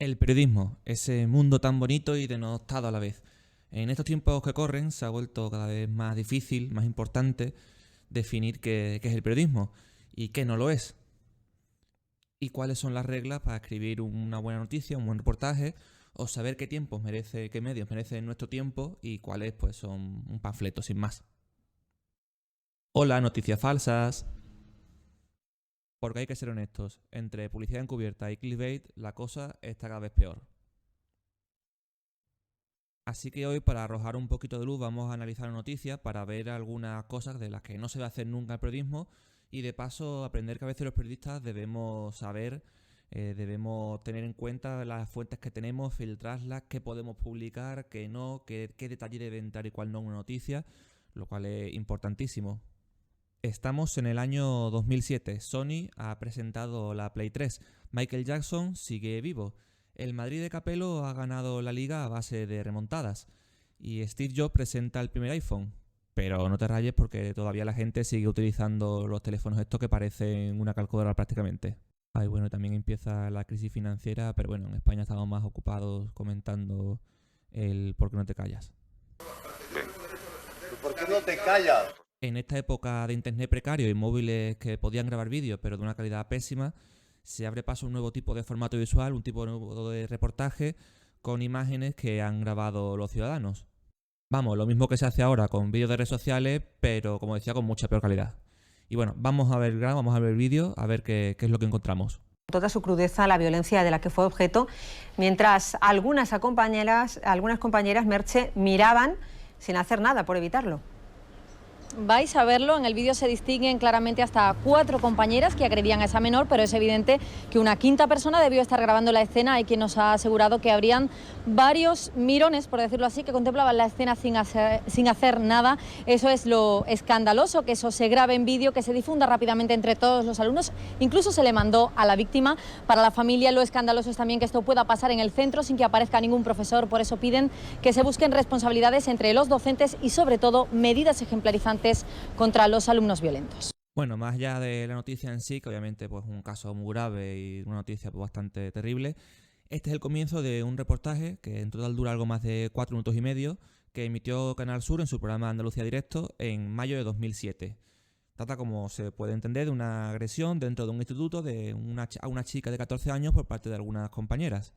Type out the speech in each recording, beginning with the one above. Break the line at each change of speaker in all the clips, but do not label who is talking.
El periodismo, ese mundo tan bonito y denostado a la vez. En estos tiempos que corren se ha vuelto cada vez más difícil, más importante definir qué es el periodismo y qué no lo es. Y cuáles son las reglas para escribir una buena noticia, un buen reportaje, o saber qué tiempos merece, qué medios merecen nuestro tiempo y cuáles pues son un panfleto sin más. Hola, noticias falsas. Porque hay que ser honestos, entre publicidad encubierta y clickbait la cosa está cada vez peor. Así que hoy, para arrojar un poquito de luz, vamos a analizar noticias para ver algunas cosas de las que no se va a hacer nunca el periodismo y de paso aprender que a veces los periodistas debemos saber, debemos tener en cuenta las fuentes que tenemos, filtrarlas, qué podemos publicar, qué no, qué detalle debe entrar y cuál no en una noticia, lo cual es importantísimo. Estamos en el año 2007. Sony ha presentado la Play 3. Michael Jackson sigue vivo. El Madrid de Capello ha ganado la liga a base de remontadas. Y Steve Jobs presenta el primer iPhone. Pero no te rayes porque todavía la gente sigue utilizando los teléfonos estos que parecen una calculadora prácticamente. Ay, bueno, también empieza la crisis financiera, pero bueno, en España estamos más ocupados comentando el por qué no te callas.
¿Por qué no te callas?
En esta época de internet precario y móviles que podían grabar vídeos pero de una calidad pésima, se abre paso a un nuevo tipo de formato visual, un tipo nuevo de reportaje con imágenes que han grabado los ciudadanos. Vamos, lo mismo que se hace ahora con vídeos de redes sociales, pero como decía, con mucha peor calidad. Y bueno, vamos a ver el vídeo, a ver qué es lo que encontramos.
Toda su crudeza la violencia de la que fue objeto, mientras algunas compañeras, Merche, miraban sin hacer nada por evitarlo.
Vais a verlo, en el vídeo se distinguen claramente hasta 4 compañeras que agredían a esa menor, pero es evidente que una quinta persona debió estar grabando la escena. Hay quien nos ha asegurado que habrían varios mirones, por decirlo así, que contemplaban la escena sin hacer nada. Eso es lo escandaloso, que eso se grabe en vídeo, que se difunda rápidamente entre todos los alumnos. Incluso se le mandó a la víctima. Para la familia lo escandaloso es también que esto pueda pasar en el centro sin que aparezca ningún profesor. Por eso piden que se busquen responsabilidades entre los docentes y sobre todo medidas ejemplarizantes contra los alumnos violentos.
Bueno, más allá de la noticia en sí, que obviamente pues un caso muy grave y una noticia pues, bastante terrible, este es el comienzo de un reportaje que en total dura algo más de 4 minutos y medio, que emitió Canal Sur en su programa Andalucía Directo en mayo de 2007. Trata, como se puede entender, de una agresión dentro de un instituto a una chica de 14 años por parte de algunas compañeras.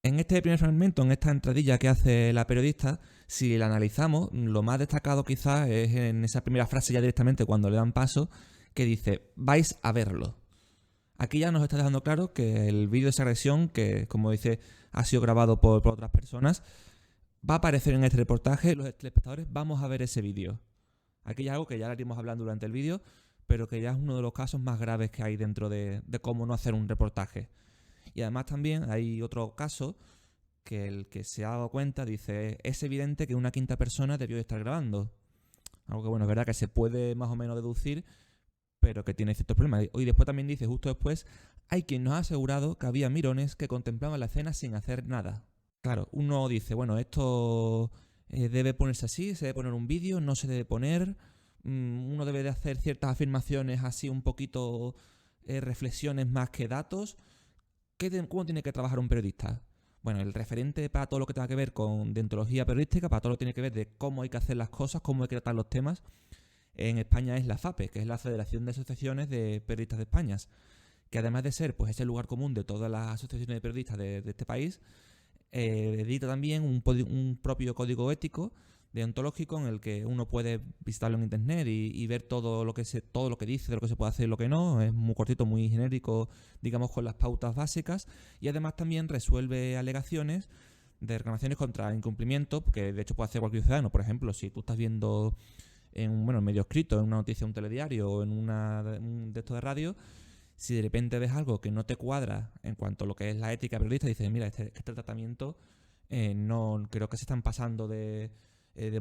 En este primer fragmento, en esta entradilla que hace la periodista, si la analizamos, lo más destacado quizás es en esa primera frase ya directamente cuando le dan paso, que dice, vais a verlo. Aquí ya nos está dejando claro que el vídeo de esa agresión, que como dice ha sido grabado por otras personas, va a aparecer en este reportaje, los telespectadores vamos a ver ese vídeo. Aquí ya algo que ya lo iremos hablando durante el vídeo, pero que ya es uno de los casos más graves que hay dentro de cómo no hacer un reportaje. Y además también hay otro caso que el que se ha dado cuenta dice, es evidente que una quinta persona debió de estar grabando. Algo que bueno, es verdad que se puede más o menos deducir, pero que tiene ciertos problemas. Y después también dice, justo después, hay quien nos ha asegurado que había mirones que contemplaban la escena sin hacer nada. Claro, uno dice, bueno, esto debe ponerse así, se debe poner un vídeo, no se debe poner, uno debe de hacer ciertas afirmaciones así un poquito, reflexiones más que datos. ¿Cómo tiene que trabajar un periodista? Bueno, el referente para todo lo que tenga que ver con deontología periodística, para todo lo que tiene que ver de cómo hay que hacer las cosas, cómo hay que tratar los temas, en España es la FAPE, que es la Federación de Asociaciones de Periodistas de España, que además de ser pues ese lugar común de todas las asociaciones de periodistas de este país, edita también un propio código ético deontológico en el que uno puede visitarlo en internet y ver todo lo que dice, de lo que se puede hacer y lo que no. Es muy cortito, muy genérico, digamos, con las pautas básicas, y además también resuelve alegaciones de reclamaciones contra incumplimiento, que de hecho puede hacer cualquier ciudadano. Por ejemplo, si tú estás viendo en un medio escrito, en una noticia, un telediario o en un de estos de radio, si de repente ves algo que no te cuadra en cuanto a lo que es la ética periodista, dices, mira, este tratamiento no creo que se están pasando de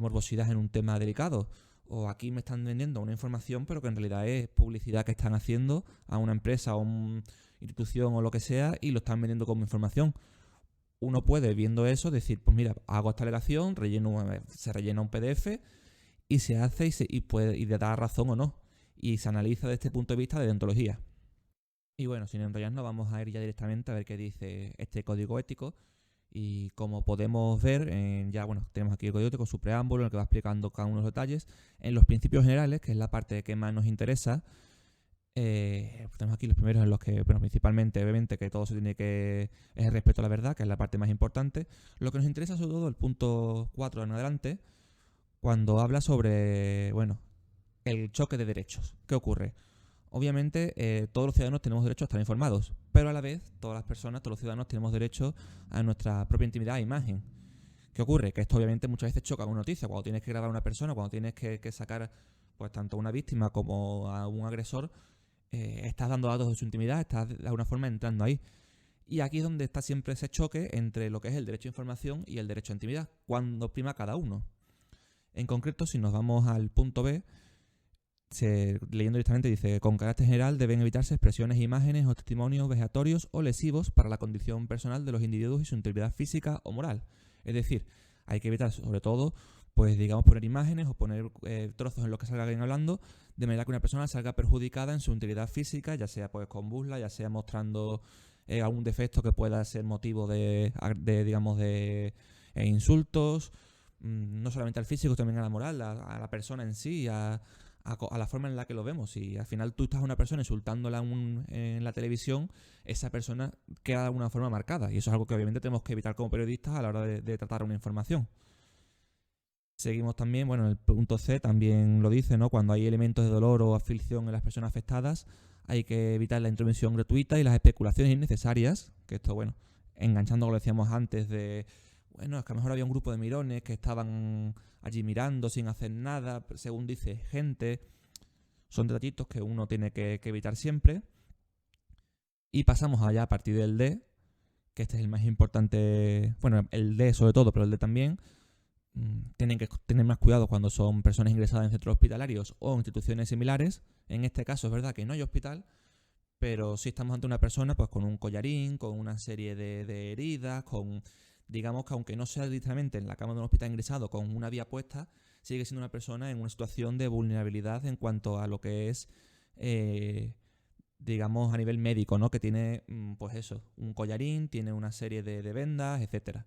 morbosidad en un tema delicado, o aquí me están vendiendo una información pero que en realidad es publicidad que están haciendo a una empresa o una institución o lo que sea y lo están vendiendo como información. Uno puede, viendo eso, decir, pues mira, hago esta alegación, se rellena un PDF y se hace y le da razón o no, y se analiza desde este punto de vista de deontología. Y bueno, sin enrollarnos, vamos a ir ya directamente a ver qué dice este código ético. Y como podemos ver, ya bueno, tenemos aquí el código ético, su preámbulo, en el que va explicando cada uno de los detalles. En los principios generales, que es la parte que más nos interesa, tenemos aquí los primeros en los que, bueno, principalmente, obviamente, que todo se tiene que... es el respeto a la verdad, que es la parte más importante. Lo que nos interesa sobre todo el punto 4 en adelante, cuando habla sobre, bueno, el choque de derechos. ¿Qué ocurre? Obviamente, todos los ciudadanos tenemos derecho a estar informados, pero a la vez, todas las personas, todos los ciudadanos tenemos derecho a nuestra propia intimidad e imagen. ¿Qué ocurre? Que esto obviamente muchas veces choca con una noticia. Cuando tienes que grabar a una persona, cuando tienes que sacar pues tanto a una víctima como a un agresor, estás dando datos de su intimidad, estás de alguna forma entrando ahí. Y aquí es donde está siempre ese choque entre lo que es el derecho a información y el derecho a intimidad, cuando prima cada uno. En concreto, si nos vamos al punto B, leyendo directamente dice: con carácter general deben evitarse expresiones, imágenes o testimonios vejatorios o lesivos para la condición personal de los individuos y su integridad física o moral. Es decir, hay que evitar sobre todo, pues digamos, poner imágenes o poner trozos en los que salga alguien hablando, de manera que una persona salga perjudicada en su integridad física, ya sea pues con burla, ya sea mostrando algún defecto que pueda ser motivo de insultos, no solamente al físico, también a la moral, a la persona en sí, a la forma en la que lo vemos. Si al final tú estás a una persona insultándola en la televisión, esa persona queda de alguna forma marcada. Y eso es algo que obviamente tenemos que evitar como periodistas a la hora de tratar una información. Seguimos también, bueno, en el punto C también lo dice, ¿no? Cuando hay elementos de dolor o aflicción en las personas afectadas, hay que evitar la intromisión gratuita y las especulaciones innecesarias. Que esto, bueno, enganchando con lo que decíamos antes de... Bueno, es que a lo mejor había un grupo de mirones que estaban allí mirando sin hacer nada, según dice gente. Son detallitos que uno tiene que evitar siempre. Y pasamos allá a partir del D, que este es el más importante. Bueno, el D sobre todo, pero el D también. Tienen que tener más cuidado cuando son personas ingresadas en centros hospitalarios o en instituciones similares. En este caso es verdad que no hay hospital, pero sí estamos ante una persona pues con un collarín, con una serie de heridas, con... Digamos que aunque no sea literalmente en la cama de un hospital ingresado con una vía puesta, sigue siendo una persona en una situación de vulnerabilidad en cuanto a lo que es, digamos, a nivel médico, ¿no? Que tiene, pues eso, un collarín, tiene una serie de vendas, etcétera.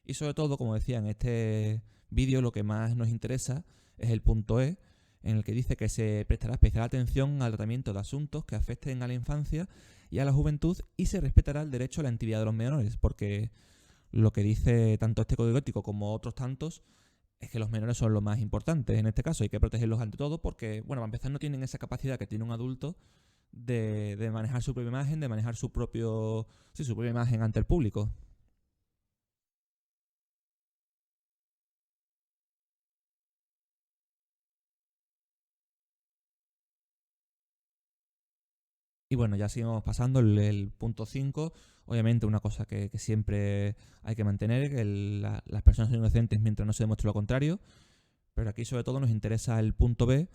Y sobre todo, como decía en este vídeo, lo que más nos interesa es el punto E, en el que dice que se prestará especial atención al tratamiento de asuntos que afecten a la infancia y a la juventud y se respetará el derecho a la intimidad de los menores, porque... Lo que dice tanto este código ético como otros tantos es que los menores son los más importantes en este caso. Hay que protegerlos ante todo porque, bueno, para empezar no tienen esa capacidad que tiene un adulto de manejar su propia imagen, de manejar su propia imagen ante el público. Y bueno, ya seguimos pasando el punto 5. Obviamente una cosa que siempre hay que mantener, que las personas son inocentes mientras no se demuestre lo contrario. Pero aquí sobre todo nos interesa el punto B,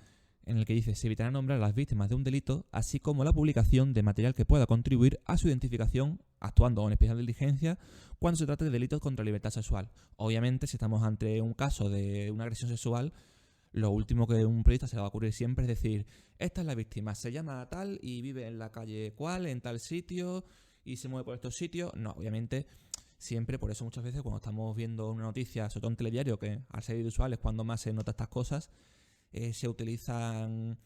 en el que dice: se evitará nombrar a las víctimas de un delito, así como la publicación de material que pueda contribuir a su identificación, actuando con especial diligencia cuando se trate de delitos contra la libertad sexual. Obviamente, si estamos ante un caso de una agresión sexual, lo último que un periodista se le va a ocurrir siempre es decir: esta es la víctima, se llama tal y vive en la calle cual, en tal sitio y se mueve por estos sitios. No, obviamente, siempre, por eso muchas veces cuando estamos viendo una noticia, sobre todo en telediario, que al ser visual es cuando más se nota estas cosas, se utilizan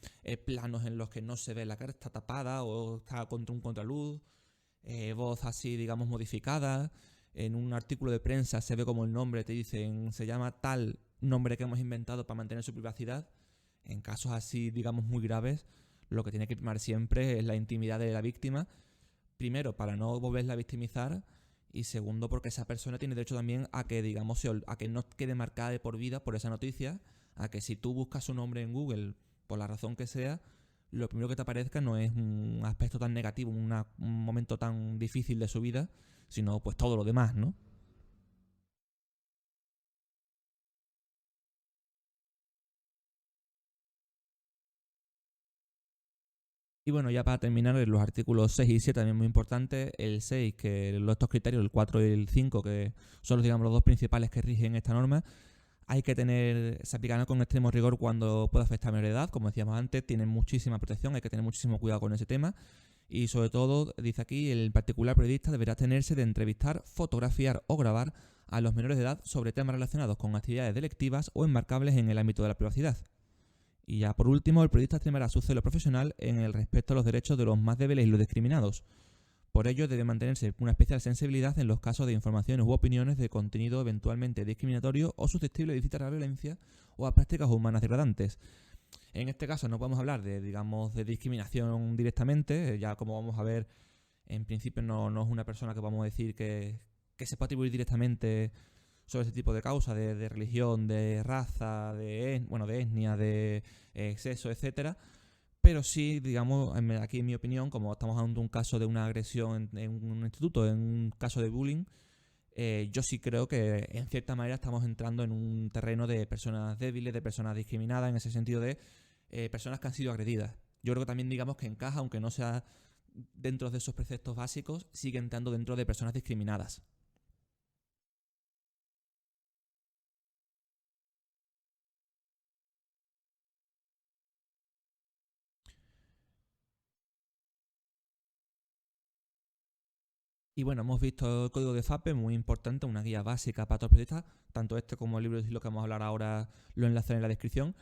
planos en los que no se ve la cara, está tapada o está contra un contraluz, voz así, digamos, modificada. En un artículo de prensa se ve como el nombre, te dicen, se llama tal nombre que hemos inventado para mantener su privacidad. En casos así, digamos, muy graves, lo que tiene que primar siempre es la intimidad de la víctima. Primero, para no volverla a victimizar, y segundo, porque esa persona tiene derecho también a que, digamos, a que no quede marcada de por vida por esa noticia, a que si tú buscas su nombre en Google, por la razón que sea, lo primero que te aparezca no es un aspecto tan negativo, un momento tan difícil de su vida, sino pues todo lo demás, ¿no? Y bueno, ya para terminar, los artículos 6 y 7 también muy importantes. El 6, que estos criterios, el 4 y el 5, que son digamos, los dos principales que rigen esta norma, hay que se aplicarán con extremo rigor cuando pueda afectar a menor edad. Como decíamos antes, tienen muchísima protección, hay que tener muchísimo cuidado con ese tema. Y sobre todo, dice aquí, el particular periodista deberá tenerse de entrevistar, fotografiar o grabar a los menores de edad sobre temas relacionados con actividades delictivas o enmarcables en el ámbito de la privacidad. Y ya por último, el periodista extremará su celo profesional en el respeto a los derechos de los más débiles y los discriminados. Por ello, debe mantenerse una especial sensibilidad en los casos de informaciones u opiniones de contenido eventualmente discriminatorio o susceptible de incitar a la violencia o a prácticas humanas degradantes. En este caso no podemos hablar de, digamos, de discriminación directamente, ya como vamos a ver, en principio no es una persona que vamos a decir que se puede atribuir directamente sobre ese tipo de causas, de religión, de raza, de etnia, de sexo, etcétera. Pero sí, digamos, aquí en mi opinión, como estamos hablando de un caso de una agresión en un instituto, en un caso de bullying, yo sí creo que en cierta manera estamos entrando en un terreno de personas débiles, de personas discriminadas, en ese sentido de personas que han sido agredidas. Yo creo que también digamos que encaja, aunque no sea dentro de esos preceptos básicos, sigue entrando dentro de personas discriminadas. Y bueno, hemos visto el código de FAPE, muy importante, una guía básica para todos los periodistas, tanto este como el libro de estilo que vamos a hablar ahora lo enlazaré en la descripción.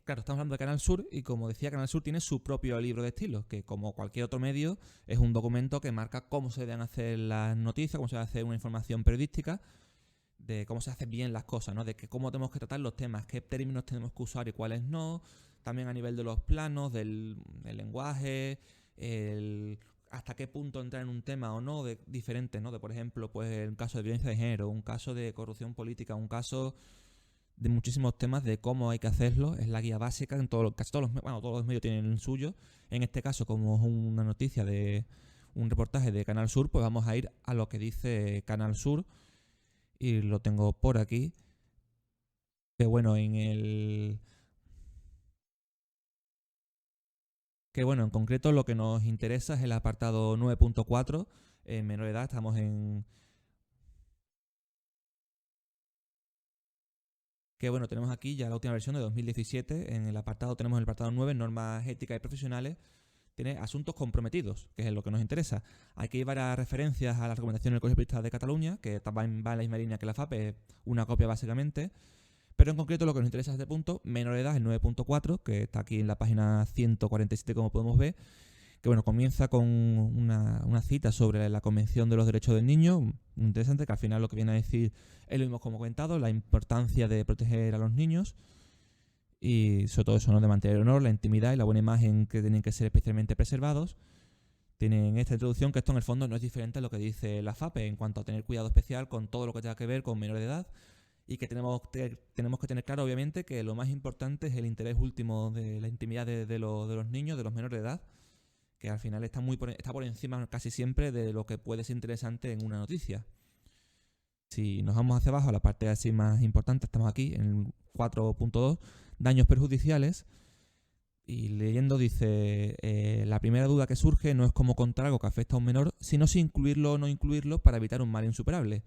Claro, estamos hablando de Canal Sur y como decía, Canal Sur tiene su propio libro de estilo, que como cualquier otro medio es un documento que marca cómo se deben hacer las noticias, cómo se debe hacer una información periodística, de cómo se hacen bien las cosas, ¿no? De que cómo tenemos que tratar los temas, qué términos tenemos que usar y cuáles no, también a nivel de los planos, del lenguaje, hasta qué punto entrar en un tema o no, de diferentes, ¿no? De, por ejemplo, pues un caso de violencia de género, un caso de corrupción política, un caso de muchísimos temas de cómo hay que hacerlo. Es la guía básica, en casi todos los medios tienen el suyo. En este caso, como es una noticia de un reportaje de Canal Sur, pues vamos a ir a lo que dice Canal Sur y lo tengo por aquí. Que bueno, en concreto lo que nos interesa es el apartado 9.4, menor de edad, estamos en... Que bueno, tenemos aquí ya la última versión de 2017, en el apartado tenemos el apartado 9, normas éticas y profesionales, tiene asuntos comprometidos, que es lo que nos interesa. Aquí hay varias referencias a la recomendación del Colegio de Periodistas de Cataluña, que va en la misma línea que la FAPE, una copia básicamente. Pero en concreto lo que nos interesa es este punto, menor de edad, el 9.4, que está aquí en la página 147 como podemos ver, que bueno, comienza con una cita sobre la Convención de los Derechos del Niño, muy interesante, que al final lo que viene a decir es lo mismo como comentado, la importancia de proteger a los niños y sobre todo eso, ¿no? De mantener el honor, la intimidad y la buena imagen que tienen que ser especialmente preservados. Tienen esta introducción que esto en el fondo no es diferente a lo que dice la FAPE en cuanto a tener cuidado especial con todo lo que tenga que ver con menores de edad. Y que tenemos que tener claro, obviamente, que lo más importante es el interés último de la intimidad de los niños, de los menores de edad, que al final está por encima casi siempre de lo que puede ser interesante en una noticia. Si nos vamos hacia abajo, a la parte así más importante, estamos aquí en el 4.2, daños perjudiciales. Y leyendo dice, la primera duda que surge no es cómo contar algo que afecta a un menor, sino si incluirlo o no incluirlo para evitar un mal insuperable.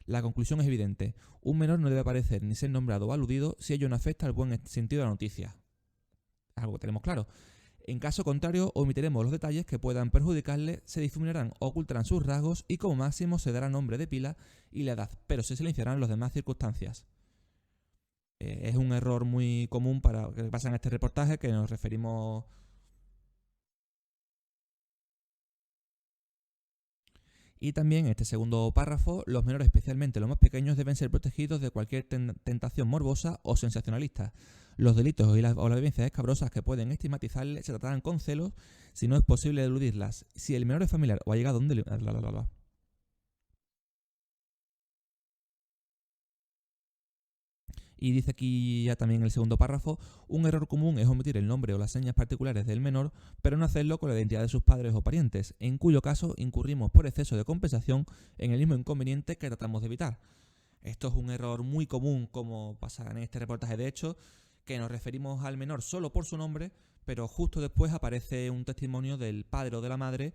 La conclusión es evidente. Un menor no debe aparecer ni ser nombrado o aludido si ello no afecta al buen sentido de la noticia. Algo que tenemos claro. En caso contrario, omitiremos los detalles que puedan perjudicarle, se difuminarán o ocultarán sus rasgos y como máximo se dará nombre de pila y la edad, pero se silenciarán las demás circunstancias. Es un error muy común que pasa en este reportaje, que nos referimos... Y también en este segundo párrafo, los menores, especialmente los más pequeños, deben ser protegidos de cualquier tentación morbosa o sensacionalista. Los delitos o las vivencias escabrosas que pueden estigmatizarles se tratarán con celos si no es posible eludirlas. Si el menor es familiar o ha llegado a un delito... Y dice aquí ya también en el segundo párrafo, un error común es omitir el nombre o las señas particulares del menor, pero no hacerlo con la identidad de sus padres o parientes, en cuyo caso incurrimos por exceso de compensación en el mismo inconveniente que tratamos de evitar. Esto es un error muy común, como pasa en este reportaje de hecho, que nos referimos al menor solo por su nombre, pero justo después aparece un testimonio del padre o de la madre,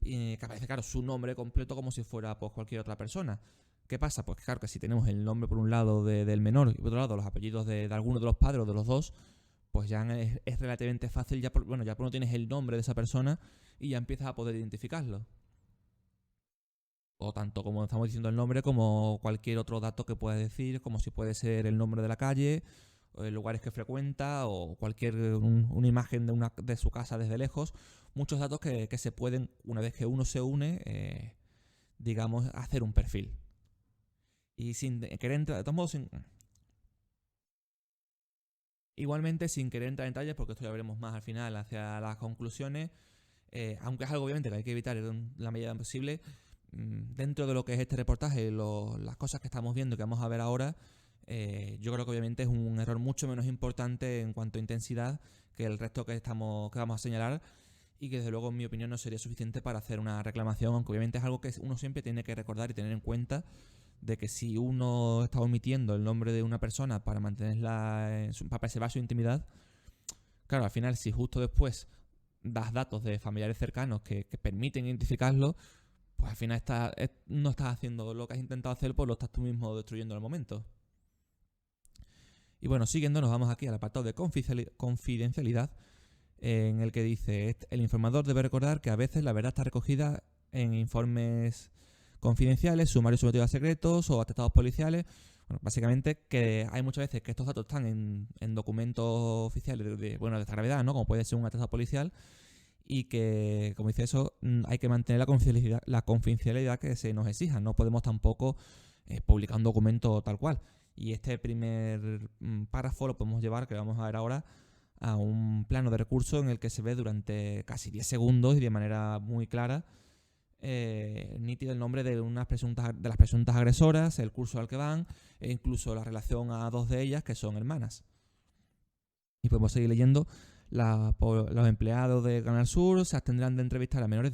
que aparece, claro, su nombre completo como si fuera pues, cualquier otra persona. ¿Qué pasa? Pues claro que si tenemos el nombre por un lado del menor y por otro lado los apellidos de alguno de los padres o de los dos, pues ya es relativamente fácil, ya por no tienes el nombre de esa persona y ya empiezas a poder identificarlo. O tanto como estamos diciendo el nombre, como cualquier otro dato que puedas decir, como si puede ser el nombre de la calle, o lugares que frecuenta, o una imagen de su casa desde lejos. Muchos datos que se pueden, una vez que uno se une, digamos, hacer un perfil. Y sin querer entrar, de todos modos, igualmente sin querer entrar en detalles, porque esto ya veremos más al final, hacia las conclusiones, aunque es algo obviamente que hay que evitar en la medida posible, dentro de lo que es este reportaje, las cosas que estamos viendo, que vamos a ver ahora, yo creo que obviamente es un error mucho menos importante en cuanto a intensidad que el resto que vamos a señalar, y que desde luego en mi opinión no sería suficiente para hacer una reclamación, aunque obviamente es algo que uno siempre tiene que recordar y tener en cuenta, de que si uno está omitiendo el nombre de una persona para para preservar su intimidad, claro, al final si justo después das datos de familiares cercanos que permiten identificarlo, pues al final no estás haciendo lo que has intentado hacer, pues lo estás tú mismo destruyendo al momento. Y bueno, siguiendo, nos vamos aquí al apartado de confidencialidad, en el que dice: el informador debe recordar que a veces la verdad está recogida en informes confidenciales, sumarios sometidos a secretos o atestados policiales. Bueno, básicamente que hay muchas veces que estos datos están en documentos oficiales de esta gravedad, ¿no? Como puede ser un atestado policial, y que, como dice eso, hay que mantener la confidencialidad que se nos exija. No podemos tampoco publicar un documento tal cual. Y este primer párrafo lo podemos llevar, que lo vamos a ver ahora, a un plano de recurso en el que se ve durante casi 10 segundos y de manera muy clara, nítido, el nombre de las presuntas agresoras, el curso al que van, e incluso la relación a dos de ellas que son hermanas. Y podemos seguir leyendo. Los empleados de Canal Sur se abstendrán de entrevistar a menores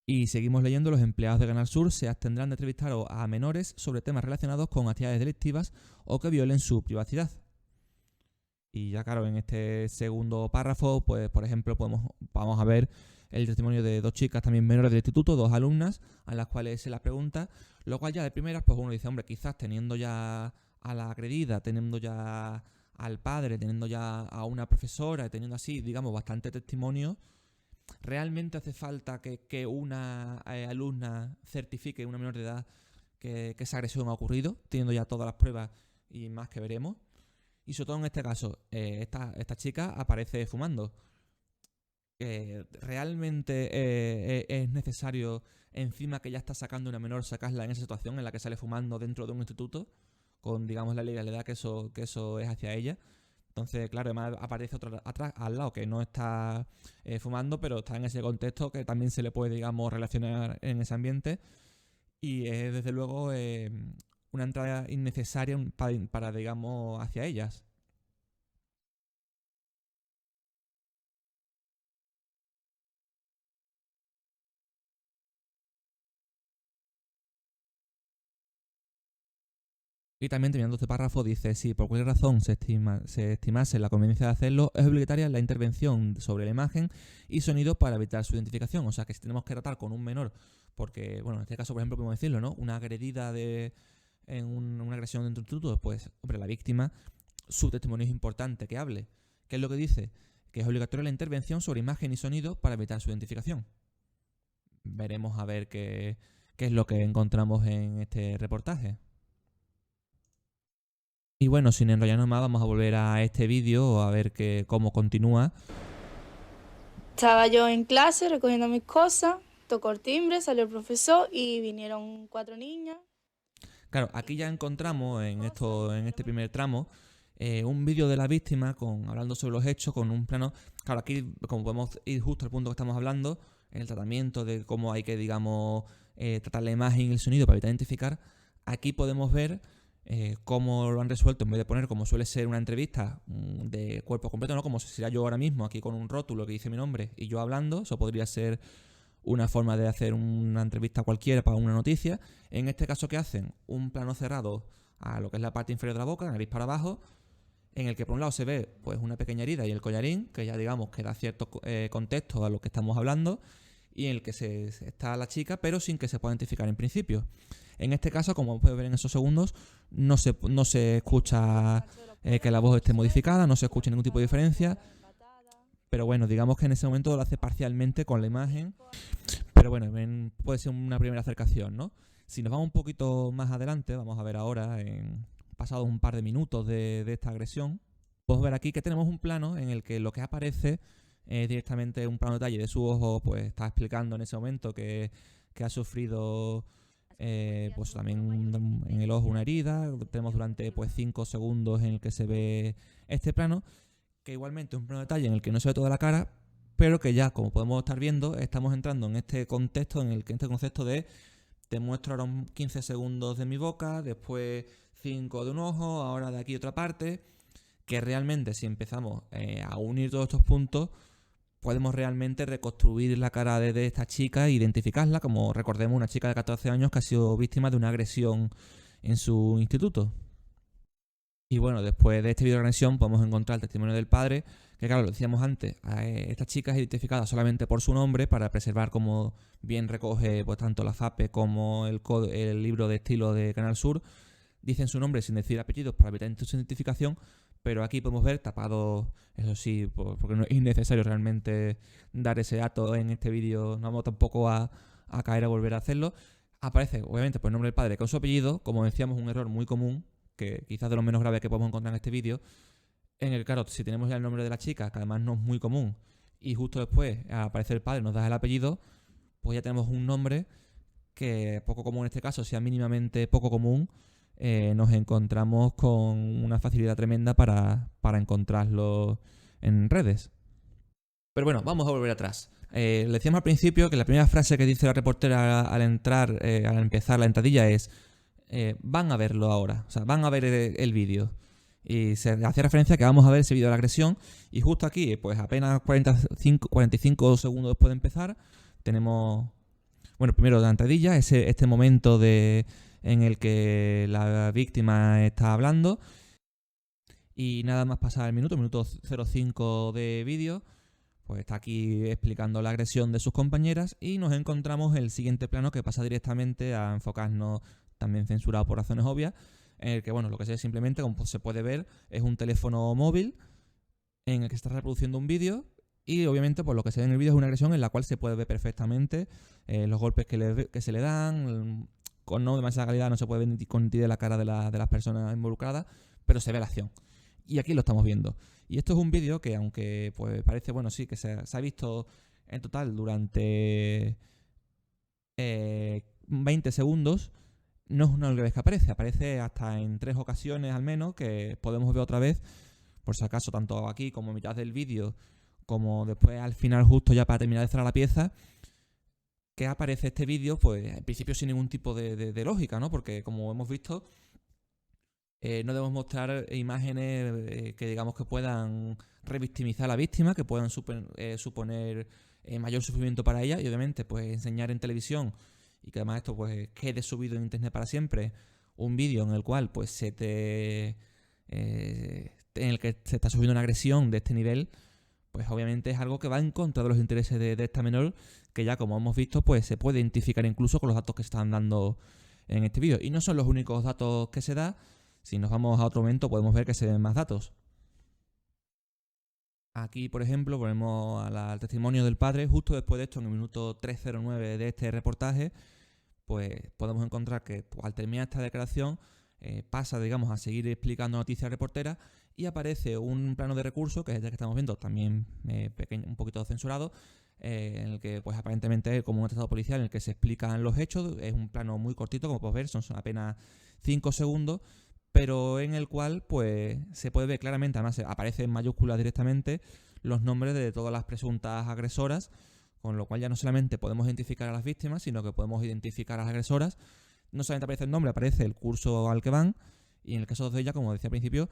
Y seguimos leyendo: los empleados de Canal Sur se abstendrán de entrevistar a menores sobre temas relacionados con actividades delictivas o que violen su privacidad. Y ya claro, en este segundo párrafo, pues por ejemplo, vamos a ver el testimonio de dos chicas también menores del instituto, dos alumnas, a las cuales se las pregunta, lo cual ya de primeras, pues uno dice, hombre, quizás teniendo ya a la agredida, teniendo ya al padre, teniendo ya a una profesora, teniendo así, digamos, bastante testimonio, ¿realmente hace falta que una alumna certifique, una menor de edad, que esa agresión ha ocurrido, teniendo ya todas las pruebas y más que veremos? Y sobre todo en este caso, esta chica aparece fumando. ¿Realmente es necesario, encima que ya está sacando una menor, sacarla en esa situación en la que sale fumando dentro de un instituto, con, digamos, la legalidad que eso es hacia ella? Entonces, claro, además aparece otra atrás, al lado, que no está fumando, pero está en ese contexto que también se le puede, digamos, relacionar en ese ambiente. Y es, desde luego, una entrada innecesaria para, digamos, hacia ellas. Y también, terminando este párrafo, dice: si por cualquier razón se estimase la conveniencia de hacerlo, es obligatoria la intervención sobre la imagen y sonido para evitar su identificación. O sea, que si tenemos que tratar con un menor, porque, bueno, en este caso, por ejemplo, podemos decirlo, ¿no? Una agredida en una agresión dentro de un instituto, pues, hombre, la víctima, su testimonio es importante que hable. ¿Qué es lo que dice? Que es obligatoria la intervención sobre imagen y sonido para evitar su identificación. Veremos a ver qué es lo que encontramos en este reportaje. Y bueno, sin enrollarnos más, vamos a volver a este vídeo a ver cómo continúa.
Estaba yo en clase recogiendo mis cosas, tocó el timbre, salió el profesor y vinieron 4 niñas.
Claro, aquí ya encontramos en este primer tramo un vídeo de la víctima hablando sobre los hechos con un plano. Claro, aquí como podemos ir justo al punto que estamos hablando, en el tratamiento de cómo hay que, digamos, tratar la imagen y el sonido para evitar identificar, aquí podemos ver cómo lo han resuelto. En vez de poner, como suele ser una entrevista de cuerpo completo, ¿no? Como si sería yo ahora mismo aquí con un rótulo que dice mi nombre y yo hablando. Eso podría ser una forma de hacer una entrevista cualquiera para una noticia. En este caso, ¿qué hacen? Un plano cerrado a lo que es la parte inferior de la boca, nariz para abajo, en el que por un lado se ve pues una pequeña herida y el collarín, que ya digamos que da cierto contexto a lo que estamos hablando, y en el que está la chica, pero sin que se pueda identificar en principio. En este caso, como puedes ver en esos segundos, no se escucha que la voz esté modificada, no se escucha ningún tipo de diferencia. Pero bueno, digamos que en ese momento lo hace parcialmente con la imagen. Pero bueno, puede ser una primera acercación, ¿no? Si nos vamos un poquito más adelante, vamos a ver ahora, pasados un par de minutos de esta agresión, podemos ver aquí que tenemos un plano en el que lo que aparece es directamente un plano de detalle de su ojo, pues está explicando en ese momento que ha sufrido pues también en el ojo una herida. Tenemos durante pues 5 segundos en el que se ve este plano, que igualmente es un plano de detalle en el que no se ve toda la cara, pero que ya, como podemos estar viendo, estamos entrando en este contexto, en este concepto de te muestro ahora 15 segundos de mi boca, después 5 de un ojo, ahora de aquí otra parte, que realmente si empezamos a unir todos estos puntos, podemos realmente reconstruir la cara de esta chica e identificarla como, recordemos, una chica de 14 años que ha sido víctima de una agresión en su instituto. Y bueno, después de este vídeo de agresión podemos encontrar el testimonio del padre, que claro, lo decíamos antes, esta chica es identificada solamente por su nombre para preservar, como bien recoge pues tanto la FAPE como el libro de estilo de Canal Sur. Dicen su nombre sin decir apellidos para evitar su identificación, pero aquí podemos ver tapado, eso sí, porque no es innecesario realmente dar ese dato en este vídeo, no vamos tampoco a caer a volver a hacerlo. Aparece obviamente pues el nombre del padre con su apellido, como decíamos, un error muy común, que quizás de lo menos grave que podemos encontrar en este vídeo, en el claro, si tenemos ya el nombre de la chica, que además no es muy común, y justo después al aparecer el padre nos da el apellido, pues ya tenemos un nombre que, poco común en este caso, sea mínimamente poco común, nos encontramos con una facilidad tremenda para encontrarlo en redes. Pero bueno, vamos a volver atrás. Le decíamos al principio que la primera frase que dice la reportera al empezar la entradilla es van a verlo ahora, o sea, van a ver el vídeo. Y se hace referencia a que vamos a ver ese vídeo de la agresión. Y justo aquí, pues apenas 45 segundos después de empezar, tenemos, bueno, primero la entradilla, este momento en el que la víctima está hablando. Y nada más pasar el minuto 05 de vídeo, pues está aquí explicando la agresión de sus compañeras. Y nos encontramos el siguiente plano que pasa directamente a enfocarnos, también censurado por razones obvias, en el que, bueno, lo que se ve simplemente, como se puede ver, es un teléfono móvil en el que se está reproduciendo un vídeo y obviamente pues lo que se ve en el vídeo es una agresión en la cual se puede ver perfectamente los golpes que se le dan, con no demasiada calidad, no se puede ver con nitidez la cara de las personas involucradas, pero se ve la acción. Y aquí lo estamos viendo. Y esto es un vídeo que, aunque pues parece, bueno, sí, que se ha visto en total durante 20 segundos, no es una única vez que aparece hasta en 3 ocasiones al menos, que podemos ver otra vez, por si acaso, tanto aquí como en mitad del vídeo, como después al final justo ya para terminar de cerrar la pieza, que aparece este vídeo, pues en principio sin ningún tipo de lógica, ¿no? Porque como hemos visto, no debemos mostrar imágenes que digamos que puedan revictimizar a la víctima, que puedan suponer mayor sufrimiento para ella, y obviamente pues enseñar en televisión y que además esto pues quede subido en internet para siempre, un vídeo en el cual pues en el que se está subiendo una agresión de este nivel, pues obviamente es algo que va en contra de los intereses de esta menor, que ya como hemos visto pues se puede identificar incluso con los datos que se están dando en este vídeo. Y no son los únicos datos que se da, si nos vamos a otro momento podemos ver que se ven más datos. Aquí, por ejemplo, ponemos al testimonio del padre. Justo después de esto, en el minuto 3:09 de este reportaje, pues podemos encontrar que al terminar esta declaración pasa, digamos, a seguir explicando noticias reporteras y aparece un plano de recurso, que es el que estamos viendo, también pequeño, un poquito censurado, en el que pues aparentemente es como un atestado policial en el que se explican los hechos. Es un plano muy cortito, como podéis ver, son apenas 5 segundos, pero en el cual pues se puede ver claramente, además aparece en mayúsculas directamente, los nombres de todas las presuntas agresoras, con lo cual ya no solamente podemos identificar a las víctimas, sino que podemos identificar a las agresoras. No solamente aparece el nombre, aparece el curso al que van, y en el caso de ella, como decía al principio,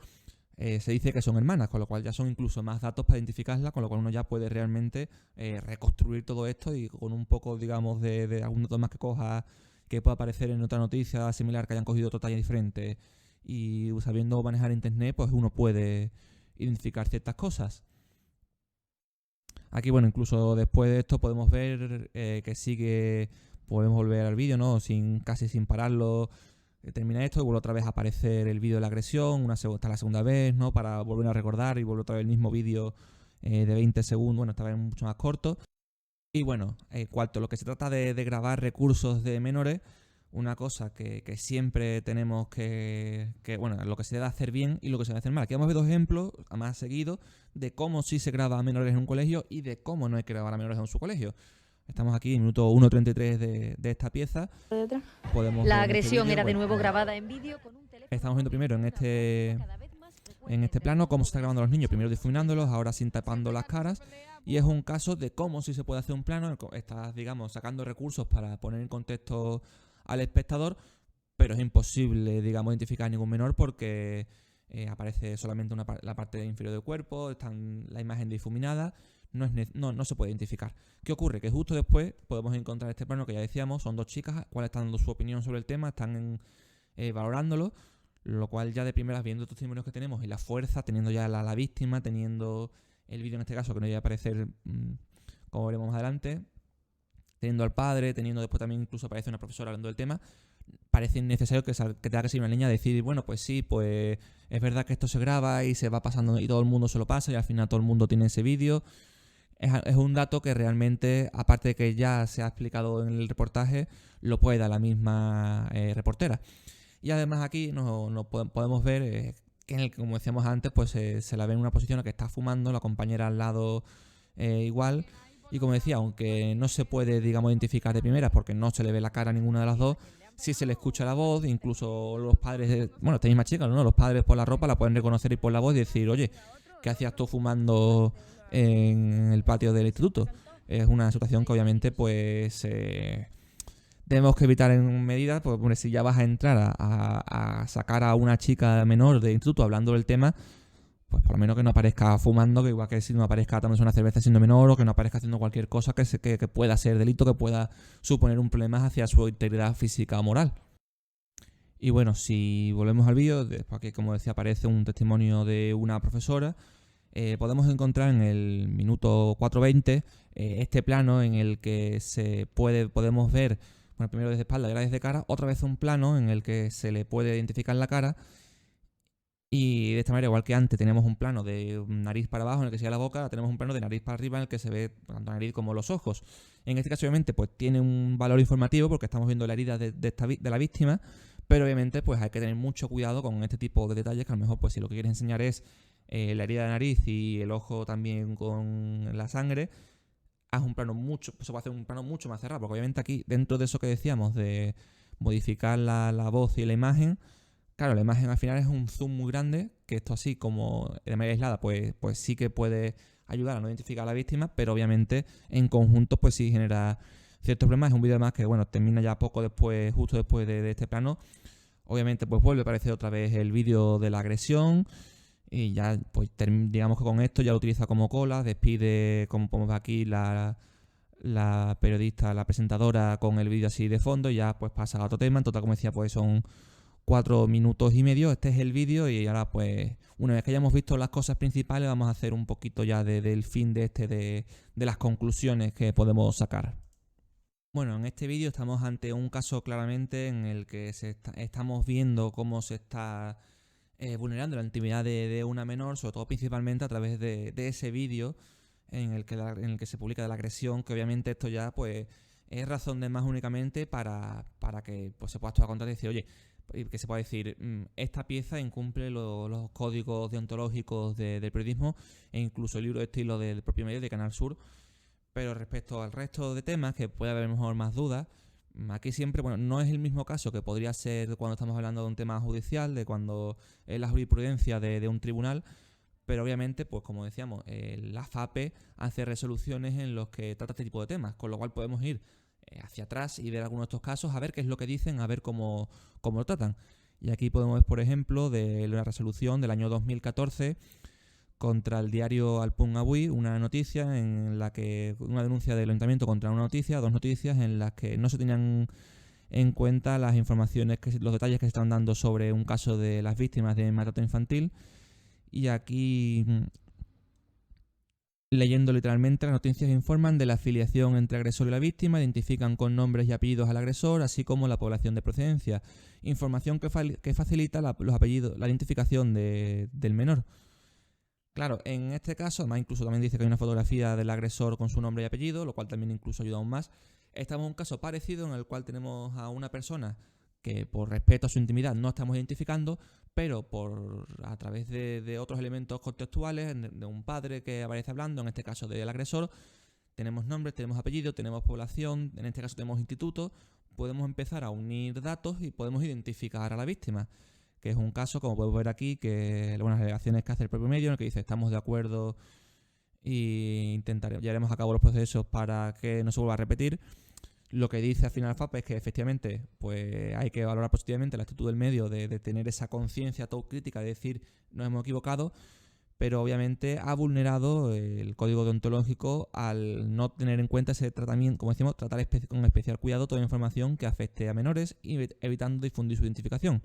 se dice que son hermanas, con lo cual ya son incluso más datos para identificarlas, con lo cual uno ya puede realmente reconstruir todo esto, y con un poco, digamos, de algún dato más que coja, que pueda aparecer en otra noticia similar, que hayan cogido otra talla diferente, y sabiendo manejar internet, pues uno puede identificar ciertas cosas. Aquí, bueno, incluso después de esto podemos ver que sigue podemos volver al vídeo, ¿no? Casi sin pararlo. Termina esto y vuelve otra vez a aparecer el vídeo de la agresión, está la segunda vez, ¿no? Para volver a recordar y vuelve otra vez el mismo vídeo de 20 segundos, bueno, esta vez mucho más corto. Y bueno, cuanto a lo que se trata de grabar recursos de menores, una cosa que siempre tenemos bueno, lo que se debe hacer bien y lo que se debe hacer mal. Aquí vamos a ver 2 ejemplos, más seguidos, de cómo sí se graba a menores en un colegio y de cómo no hay que grabar a menores en su colegio. Estamos aquí en minuto 1:33 de esta pieza. Podemos
La
ver
agresión
vídeo,
era de
bueno,
nuevo grabada en vídeo con un teléfono.
Estamos viendo primero en este plano cómo se está grabando a los niños, primero difuminándolos, ahora sin tapando las caras. Y es un caso de cómo sí se puede hacer un plano. Estás, digamos, sacando recursos para poner en contexto al espectador, pero es imposible, digamos, identificar a ningún menor porque aparece solamente la parte inferior del cuerpo, está la imagen difuminada, no se puede identificar. ¿Qué ocurre? Que justo después podemos encontrar este plano que ya decíamos, son 2 chicas, cuales están dando su opinión sobre el tema, están valorándolo, lo cual ya de primeras, viendo estos testimonios que tenemos y la fuerza, teniendo ya la víctima, teniendo el vídeo en este caso, que no iba a aparecer, como veremos más adelante, teniendo al padre, teniendo después también incluso aparece una profesora hablando del tema, parece innecesario que tenga que ser una niña a decir, bueno, pues sí, pues es verdad que esto se graba y se va pasando y todo el mundo se lo pasa y al final todo el mundo tiene ese vídeo. Es un dato que realmente, aparte de que ya se ha explicado en el reportaje, lo puede dar la misma reportera. Y además aquí podemos ver que como decíamos antes, pues se la ve en una posición en la que está fumando, la compañera al lado igual. Y como decía, aunque no se puede, digamos, identificar de primeras porque no se le ve la cara a ninguna de las dos, sí se le escucha la voz, incluso los padres, esta misma chica, ¿no? Los padres por la ropa la pueden reconocer y por la voz y decir, oye, ¿qué hacías tú fumando en el patio del instituto? Es una situación que obviamente pues tenemos que evitar en medida, porque si ya vas a entrar a sacar a una chica menor de instituto hablando del tema, pues por lo menos que no aparezca fumando, que igual que si no aparezca tomándose una cerveza siendo menor, o que no aparezca haciendo cualquier cosa que pueda ser delito, que pueda suponer un problema hacia su integridad física o moral. Y bueno, si volvemos al vídeo, después que como decía aparece un testimonio de una profesora, podemos encontrar en el minuto 4:20 este plano en el que podemos ver, bueno, primero desde espalda y ahora desde cara, otra vez un plano en el que se le puede identificar la cara. Y de esta manera, igual que antes tenemos un plano de nariz para abajo en el que se ve la boca, tenemos un plano de nariz para arriba en el que se ve tanto la nariz como los ojos. En este caso, obviamente, pues tiene un valor informativo porque estamos viendo la herida de la víctima, pero obviamente pues hay que tener mucho cuidado con este tipo de detalles, que a lo mejor pues si lo que quieres enseñar es la herida de nariz y el ojo también con la sangre, se puede hacer un plano mucho más cerrado, porque obviamente aquí, dentro de eso que decíamos de modificar la voz y la imagen, claro, la imagen al final es un zoom muy grande, que esto así como de manera aislada, pues sí que puede ayudar a no identificar a la víctima, pero obviamente en conjunto pues sí genera ciertos problemas. Es un vídeo más que, bueno, termina ya poco después, justo después de este plano. Obviamente pues vuelve a aparecer otra vez el vídeo de la agresión y ya pues digamos que con esto ya lo utiliza como cola, despide, como podemos ver aquí, la periodista, la presentadora con el vídeo así de fondo y ya pues pasa a otro tema. En total, como decía, pues son 4 minutos y medio, este es el vídeo y ahora pues una vez que hayamos visto las cosas principales vamos a hacer un poquito ya del fin de las conclusiones que podemos sacar. Bueno, en este vídeo estamos ante un caso claramente en el que estamos viendo cómo se está vulnerando la intimidad de una menor, sobre todo principalmente a través de ese vídeo en el que se publica de la agresión, que obviamente esto ya pues es razón de más únicamente para que pues, se pueda actuar contra y decir, oye, que se pueda decir, esta pieza incumple los códigos deontológicos del periodismo e incluso el libro de estilo del propio medio de Canal Sur. Pero respecto al resto de temas, que puede haber mejor más dudas, aquí siempre, bueno, no es el mismo caso que podría ser cuando estamos hablando de un tema judicial, de cuando es la jurisprudencia de un tribunal, pero obviamente, pues como decíamos, la FAPE hace resoluciones en los que trata este tipo de temas, con lo cual podemos ir hacia atrás y ver algunos de estos casos, a ver qué es lo que dicen, a ver cómo lo tratan. Y aquí podemos ver, por ejemplo, de la resolución del año 2014 contra el diario Al Punt Avui, una noticia en la que una denuncia del ayuntamiento contra dos noticias en las que no se tenían en cuenta las informaciones, los detalles que se están dando sobre un caso de las víctimas de maltrato infantil. Y aquí Leyendo literalmente, las noticias informan de la afiliación entre el agresor y la víctima, identifican con nombres y apellidos al agresor, así como la población de procedencia. Información que facilita los apellidos, la identificación del menor. Claro, en este caso, además incluso también dice que hay una fotografía del agresor con su nombre y apellido, lo cual también incluso ayuda aún más. Estamos en un caso parecido en el cual tenemos a una persona que por respeto a su intimidad no estamos identificando, pero a través de otros elementos contextuales, de un padre que aparece hablando, en este caso del agresor, tenemos nombres, tenemos apellidos, tenemos población, en este caso tenemos instituto, podemos empezar a unir datos y podemos identificar a la víctima, que es un caso, como podemos ver aquí, que algunas alegaciones que hace el propio medio, en el que dice estamos de acuerdo y llevaremos a cabo los procesos para que no se vuelva a repetir. Lo que dice al final FAP es que efectivamente pues hay que valorar positivamente la actitud del medio de tener esa conciencia autocrítica de decir nos hemos equivocado, pero obviamente ha vulnerado el código deontológico al no tener en cuenta ese tratamiento, como decimos, tratar con especial cuidado toda información que afecte a menores y evitando difundir su identificación,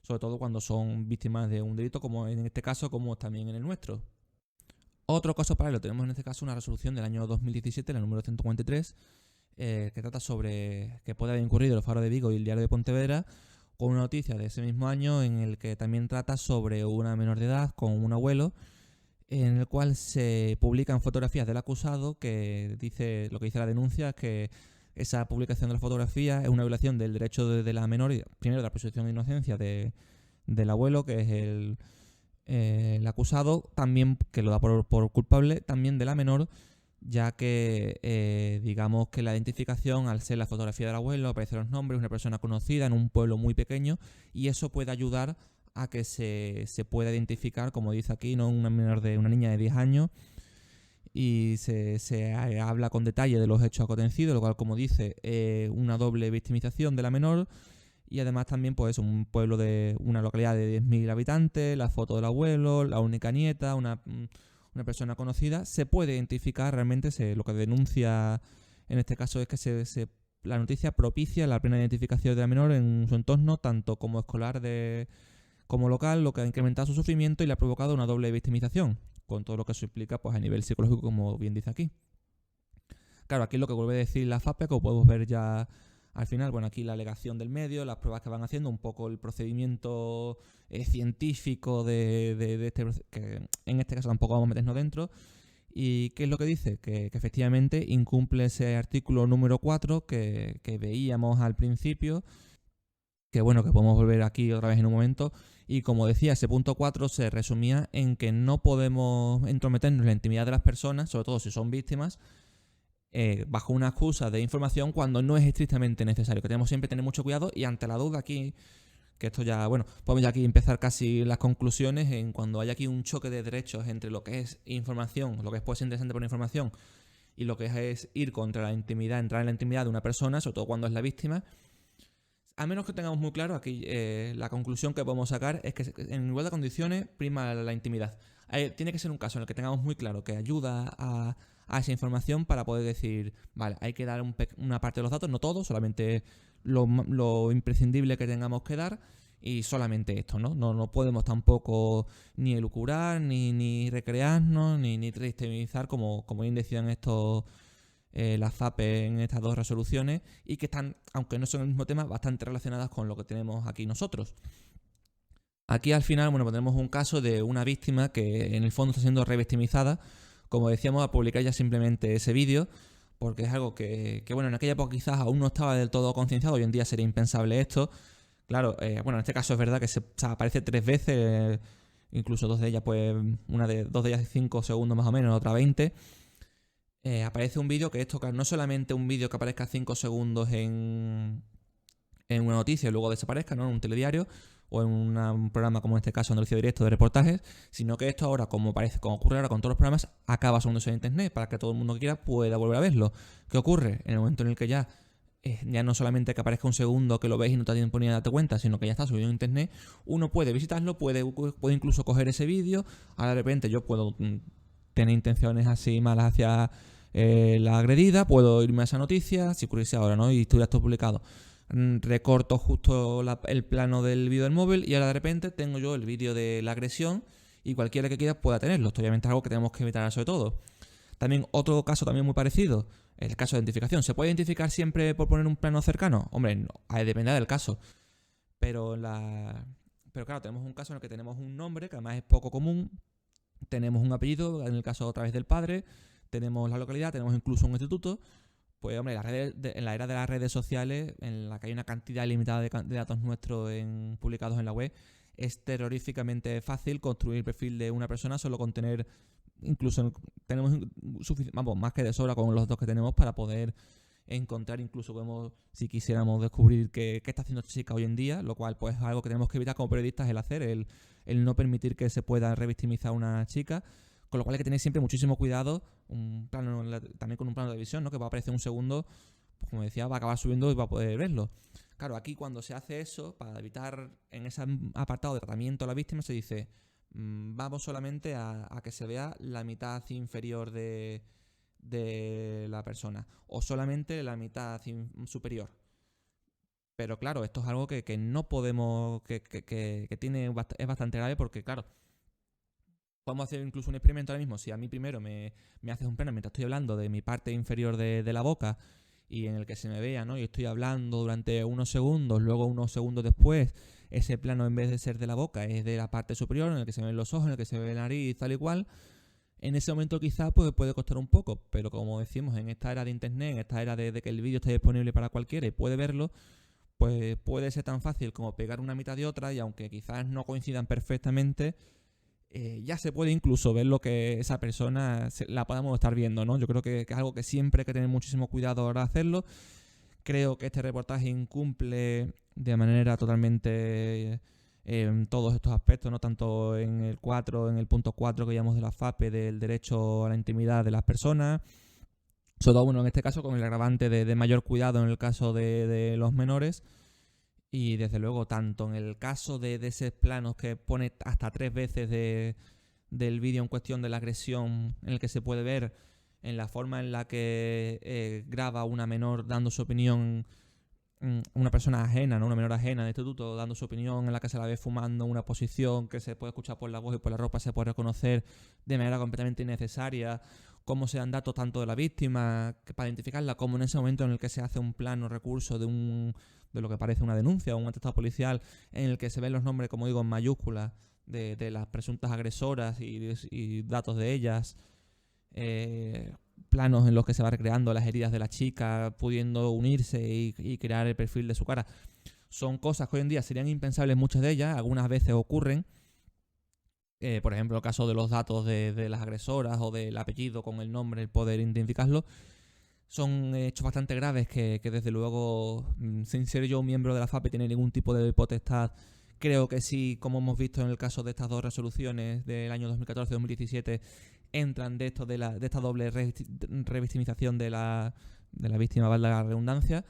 sobre todo cuando son víctimas de un delito como en este caso, como también en el nuestro. Otro caso paralelo, tenemos en este caso una resolución del año 2017, la número 143, que trata sobre que puede haber incurrido el Faro de Vigo y el Diario de Pontevedra, con una noticia de ese mismo año en el que también trata sobre una menor de edad con un abuelo, en el cual se publican fotografías del acusado que dice, lo que dice la denuncia es que esa publicación de las fotografías es una violación del derecho de la menor, primero de la presunción de inocencia del abuelo, que es el acusado, también que lo da por culpable, también de la menor, ya que digamos que la identificación, al ser la fotografía del abuelo, aparecen los nombres, una persona conocida en un pueblo muy pequeño, y eso puede ayudar a que se pueda identificar, como dice aquí, ¿no? Una niña de 10 años, y se habla con detalle de los hechos acontecidos, lo cual, como dice, una doble victimización de la menor, y además también pues un pueblo de una localidad de 10.000 habitantes, la foto del abuelo, la única nieta, una persona conocida, se puede identificar realmente. Lo que denuncia en este caso es que la noticia propicia la plena identificación de la menor en su entorno, tanto como escolar como local, lo que ha incrementado su sufrimiento y le ha provocado una doble victimización, con todo lo que eso implica pues a nivel psicológico, como bien dice aquí. Claro, aquí lo que vuelve a decir la FAPE, como podemos ver ya al final, bueno, aquí la alegación del medio, las pruebas que van haciendo, un poco el procedimiento científico de este, que en este caso tampoco vamos a meternos dentro. ¿Y qué es lo que dice? Que efectivamente incumple ese artículo número 4 que veíamos al principio, que bueno, que podemos volver aquí otra vez en un momento. Y como decía, ese punto 4 se resumía en que no podemos entrometernos en la intimidad de las personas, sobre todo si son víctimas, bajo una excusa de información cuando no es estrictamente necesario, que tenemos siempre que tener mucho cuidado. Y ante la duda aquí, que esto ya, bueno, podemos ya aquí empezar casi las conclusiones, en cuando hay aquí un choque de derechos entre lo que es información, lo que puede ser interesante por información, y lo que es ir contra la intimidad, entrar en la intimidad de una persona, sobre todo cuando es la víctima. A menos que tengamos muy claro, aquí la conclusión que podemos sacar es que en igualdad de condiciones prima la intimidad. Tiene que ser un caso en el que tengamos muy claro que ayuda a esa información para poder decir, vale, hay que dar una parte de los datos, no todo, solamente lo imprescindible que tengamos que dar, y solamente esto, ¿no? No podemos tampoco ni elucubrar, ni recrearnos, ni trivializar, como bien decían estos las FAPE en estas dos resoluciones, y que están, aunque no son el mismo tema, bastante relacionadas con lo que tenemos aquí nosotros. Aquí al final, bueno, tenemos un caso de una víctima que en el fondo está siendo revictimizada, como decíamos, a publicar ya simplemente ese vídeo, porque es algo que bueno, en aquella época quizás aún no estaba del todo concienciado, hoy en día sería impensable esto. Claro, bueno, en este caso es verdad que se aparece 3 veces, incluso 2 de ellas, pues 2 de ellas 5 segundos más o menos, otra 20. Aparece un vídeo que esto, claro, no solamente un vídeo que aparezca 5 segundos en una noticia y luego desaparezca, ¿no? En un telediario o en un programa como en este caso Andalucía Directo de reportajes, sino que esto ahora, como ocurre ahora con todos los programas, acaba subiéndose en internet para que todo el mundo que quiera pueda volver a verlo. ¿Qué ocurre? En el momento en el que ya no solamente que aparezca un segundo que lo ves y no te da tiempo ni a darte cuenta, sino que ya está subido en internet, uno puede visitarlo, puede incluso coger ese vídeo. Ahora de repente yo puedo tener intenciones así malas hacia la agredida, puedo irme a esa noticia, si ocurriese ahora, ¿no? Y estuviera esto publicado, recorto justo el plano del vídeo del móvil y ahora de repente tengo yo el vídeo de la agresión y cualquiera que quiera pueda tenerlo. Esto obviamente es algo que tenemos que evitar sobre todo. También otro caso también muy parecido, el caso de identificación. ¿Se puede identificar siempre por poner un plano cercano? Hombre, no, depende del caso. Pero claro, tenemos un caso en el que tenemos un nombre, que además es poco común, tenemos un apellido, en el caso otra vez del padre, tenemos la localidad, tenemos incluso un instituto. Pues hombre, en la era de las redes sociales, en la que hay una cantidad ilimitada de datos nuestros publicados en la web, es terroríficamente fácil construir el perfil de una persona solo con tener, incluso tenemos más que de sobra con los datos que tenemos para poder encontrar, incluso podemos, si quisiéramos descubrir qué está haciendo esta chica hoy en día, lo cual pues es algo que tenemos que evitar como periodistas el no permitir que se pueda revictimizar a una chica. Con lo cual hay que tener siempre muchísimo cuidado, también con un plano de visión, ¿no? Que va a aparecer un segundo, pues como decía, va a acabar subiendo y va a poder verlo. Claro, aquí cuando se hace eso, para evitar en ese apartado de tratamiento a la víctima, se dice, vamos solamente a que se vea la mitad inferior de la persona, o solamente la mitad superior. Pero claro, esto es algo que no podemos, que es bastante grave porque, claro, podemos hacer incluso un experimento ahora mismo. Si a mí primero me haces un plano mientras estoy hablando de mi parte inferior de la boca y en el que se me vea, ¿no? Y estoy hablando durante unos segundos, luego unos segundos después, ese plano en vez de ser de la boca es de la parte superior, en el que se ven los ojos, en el que se ve la nariz, tal y cual. En ese momento quizás pues puede costar un poco, pero como decimos, en esta era de internet, en esta era de que el vídeo esté disponible para cualquiera y puede verlo, pues puede ser tan fácil como pegar una mitad de otra y aunque quizás no coincidan perfectamente, ya se puede incluso ver lo que esa persona la podamos estar viendo, ¿no? Yo creo que es algo que siempre hay que tener muchísimo cuidado ahora de hacerlo. Creo que este reportaje incumple de manera totalmente en todos estos aspectos, no tanto en el punto 4 que llamamos de la FAPE, del derecho a la intimidad de las personas, sobre todo, bueno, en este caso con el agravante de mayor cuidado en el caso de los menores. Y desde luego, tanto en el caso de esos planos que pone hasta 3 veces del vídeo en cuestión de la agresión, en el que se puede ver en la forma en la que graba una menor dando su opinión, una persona ajena, ¿no? Una menor ajena de instituto dando su opinión, en la que se la ve fumando en una posición que se puede escuchar por la voz y por la ropa se puede reconocer de manera completamente innecesaria, cómo se dan datos tanto de la víctima para identificarla, como en ese momento en el que se hace un plano recurso de lo que parece una denuncia o un atestado policial, en el que se ven los nombres, como digo, en mayúsculas de las presuntas agresoras y datos de ellas, planos en los que se va recreando las heridas de la chica, pudiendo unirse y crear el perfil de su cara. Son cosas que hoy en día serían impensables, muchas de ellas, algunas veces ocurren. Por ejemplo, el caso de los datos de las agresoras o del apellido con el nombre, el poder identificarlo. Son hechos bastante graves que desde luego, sin ser yo un miembro de la FAPE, tiene ningún tipo de potestad. Creo que sí, como hemos visto en el caso de estas dos resoluciones del año 2014-2017, entran de esta doble revictimización de la víctima, valga la redundancia,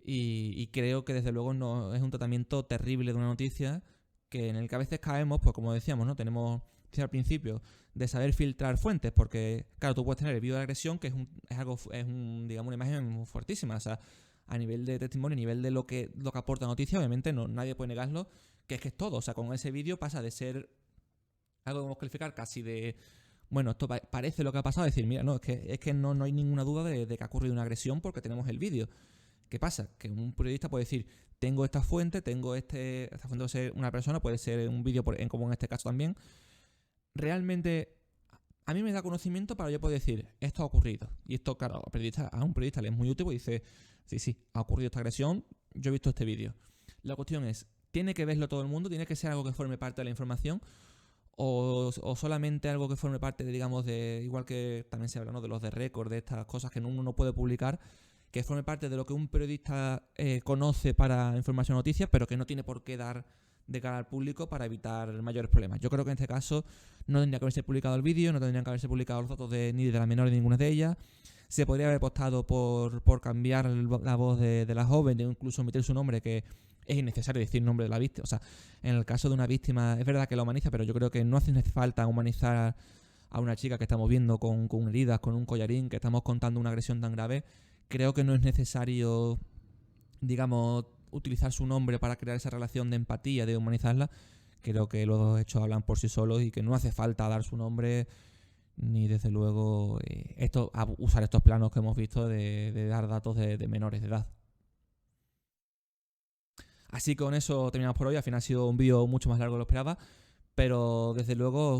y creo que desde luego no es un tratamiento terrible de una noticia que en el que a veces caemos, pues como decíamos, ¿no? Tenemos al principio de saber filtrar fuentes, porque claro, tú puedes tener el vídeo de agresión, que digamos, una imagen muy fuertísima, o sea, a nivel de testimonio, a nivel de lo que aporta la noticia, obviamente nadie puede negarlo, que es todo, o sea, con ese vídeo pasa de ser algo que podemos calificar casi de, bueno, esto parece lo que ha pasado, decir, mira, no, es que no hay ninguna duda de que ha ocurrido una agresión porque tenemos el vídeo. ¿Qué pasa? Que un periodista puede decir, tengo esta fuente, esta fuente puede ser una persona, puede ser un vídeo, como en este caso también. Realmente, a mí me da conocimiento para yo poder decir, esto ha ocurrido. Y esto, claro, a un periodista le es muy útil y dice, sí, ha ocurrido esta agresión, yo he visto este vídeo. La cuestión es, ¿tiene que verlo todo el mundo? ¿Tiene que ser algo que forme parte de la información? ¿O solamente algo que forme parte, digamos, igual que también se habla, ¿no?, de los de récord, de estas cosas que uno no puede publicar, que forme parte de lo que un periodista conoce para información o noticias, pero que no tiene por qué dar de cara al público para evitar mayores problemas? Yo creo que en este caso no tendría que haberse publicado el vídeo, no tendrían que haberse publicado los datos ni de la menor ni de ninguna de ellas. Se podría haber apostado por cambiar la voz de la joven, de incluso omitir su nombre, que es innecesario decir el nombre de la víctima. O sea, en el caso de una víctima, es verdad que la humaniza, pero yo creo que no hace falta humanizar a una chica que estamos viendo con heridas, con un collarín, que estamos contando una agresión tan grave. Creo que no es necesario, digamos, utilizar su nombre para crear esa relación de empatía, de humanizarla. Creo que los hechos hablan por sí solos y que no hace falta dar su nombre ni desde luego usar estos planos que hemos visto de dar datos de menores de edad. Así que con eso terminamos por hoy. Al final ha sido un vídeo mucho más largo de lo que esperaba, pero desde luego,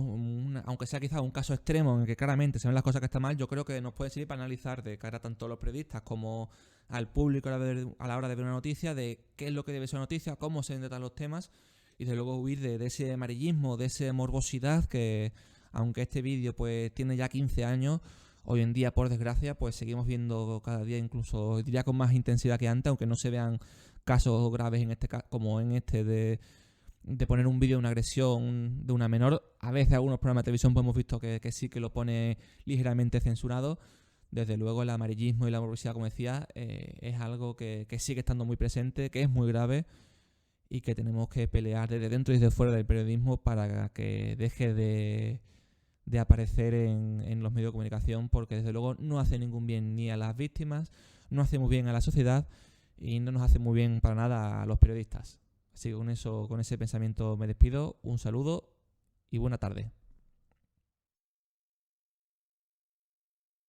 aunque sea quizás un caso extremo en el que claramente se ven las cosas que están mal, yo creo que nos puede servir para analizar de cara tanto a los periodistas como al público a la hora de ver una noticia, de qué es lo que debe ser una noticia, cómo se tratan los temas, y desde luego huir de ese amarillismo, de esa morbosidad que, aunque este vídeo pues tiene ya 15 años, hoy en día, por desgracia, pues seguimos viendo cada día, incluso diría con más intensidad que antes, aunque no se vean casos graves en este como en este de poner un vídeo de una agresión de una menor. A veces algunos programas de televisión pues hemos visto que sí que lo pone ligeramente censurado. Desde luego el amarillismo y la morbosidad, como decía, es algo que sigue estando muy presente, que es muy grave y que tenemos que pelear desde dentro y desde fuera del periodismo para que deje de aparecer en los medios de comunicación, porque desde luego no hace ningún bien ni a las víctimas, no hace muy bien a la sociedad y no nos hace muy bien para nada a los periodistas. Así que con ese pensamiento me despido. Un saludo y buena tarde.